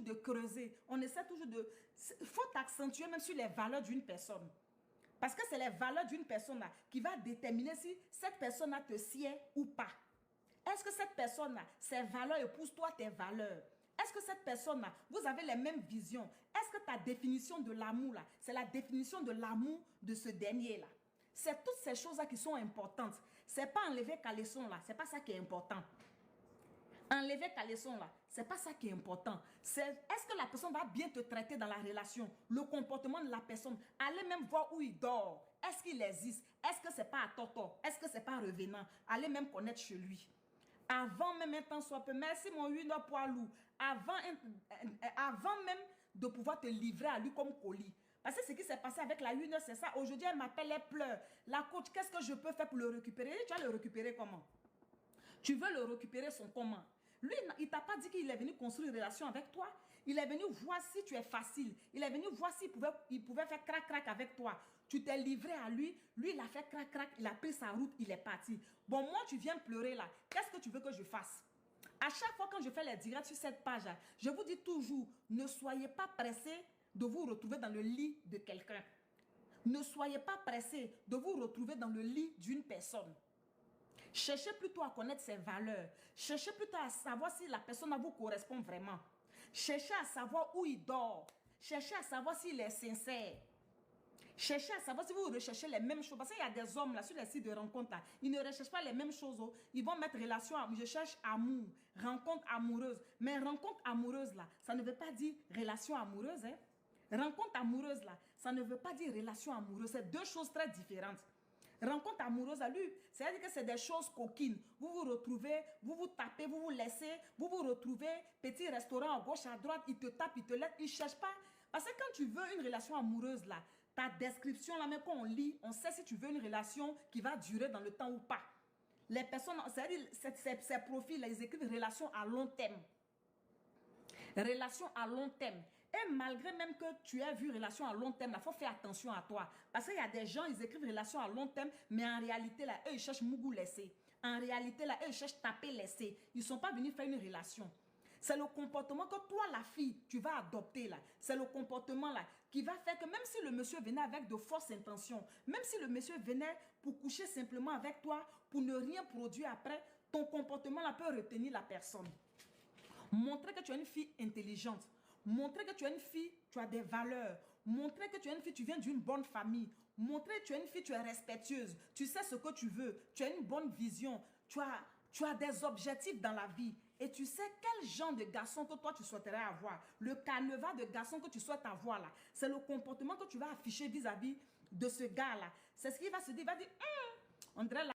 de creuser. On essaie toujours de... Il faut t'accentuer même sur les valeurs d'une personne. Parce que c'est les valeurs d'une personne là qui va déterminer si cette personne-là te sied ou pas. Est-ce que cette personne-là, ses valeurs épousent toi tes valeurs? Est-ce que cette personne-là, vous avez les mêmes visions? Est-ce que ta définition de l'amour là, c'est la définition de l'amour de ce dernier-là? C'est toutes ces choses-là qui sont importantes. C'est pas enlever caleçon là, c'est pas ça qui est important. Enlever caleçon là, c'est pas ça qui est important. Est-ce que la personne va bien te traiter dans la relation? Le comportement de la personne. Allez même voir où il dort. Est-ce qu'il existe? Est-ce que c'est pas à Toto? Est-ce que c'est pas revenant? Allez même connaître chez lui. Avant même un temps soit peu, merci mon 8 poids lourd. Avant même de pouvoir te livrer à lui comme colis. Parce que ce qui s'est passé avec la 8, c'est ça. Aujourd'hui, elle m'appelle, elle pleure. La coach, qu'est-ce que je peux faire pour le récupérer? Tu vas le récupérer comment? Tu veux le récupérer son comment? Lui, il ne t'a pas dit qu'il est venu construire une relation avec toi. Il est venu voir si tu es facile. Il est venu voir s'il pouvait faire crac-crac avec toi. Tu t'es livré à lui. Lui, il a fait crac-crac. Il a pris sa route. Il est parti. Bon, moi, tu viens pleurer là. Qu'est-ce que tu veux que je fasse? À chaque fois quand je fais les directs sur cette page, je vous dis toujours, ne soyez pas pressés de vous retrouver dans le lit de quelqu'un. Ne soyez pas pressés de vous retrouver dans le lit d'une personne. Cherchez plutôt à connaître ses valeurs. Cherchez plutôt à savoir si la personne vous correspond vraiment. Cherchez à savoir où il dort. Cherchez à savoir s'il est sincère. Cherchez à savoir si vous recherchez les mêmes choses. Parce qu'il y a des hommes là sur les sites de rencontres là, ils ne recherchent pas les mêmes choses. Oh. Ils vont mettre relation, je cherche amour, rencontre amoureuse. Mais rencontre amoureuse là, ça ne veut pas dire relation amoureuse. Hein. Rencontre amoureuse là, ça ne veut pas dire relation amoureuse. C'est deux choses très différentes. Rencontre amoureuse à lui, c'est-à-dire que c'est des choses coquines. Vous vous retrouvez, vous vous tapez, vous vous laissez, vous vous retrouvez, petit restaurant à gauche, à droite, il te tape, il te laisse, il ne cherche pas. Parce que quand tu veux une relation amoureuse là, ta description là, même quand on lit, on sait si tu veux une relation qui va durer dans le temps ou pas. Les personnes, c'est-à-dire ces profils là, ils écrivent relation à long terme. Relation à long terme. Et malgré même que tu aies vu relation à long terme, il faut faire attention à toi. Parce qu'il y a des gens, ils écrivent relation à long terme, mais en réalité, là, eux, ils cherchent mougou laissé. En réalité, là, eux, ils cherchent taper laissé. Ils ne sont pas venus faire une relation. C'est le comportement que toi, la fille, tu vas adopter là. C'est le comportement là qui va faire que même si le monsieur venait avec de fausses intentions, même si le monsieur venait pour coucher simplement avec toi, pour ne rien produire après, ton comportement là peut retenir la personne. Montrer que tu es une fille intelligente. Montrer que tu es une fille, tu as des valeurs. Montrer que tu es une fille, tu viens d'une bonne famille. Montrer que tu es une fille, tu es respectueuse. Tu sais ce que tu veux. Tu as une bonne vision. Tu as des objectifs dans la vie. Et tu sais quel genre de garçon que toi tu souhaiterais avoir. Le canevas de garçon que tu souhaites avoir là. C'est le comportement que tu vas afficher vis-à-vis de ce gars là. C'est ce qu'il va se dire. Il va dire, on dirait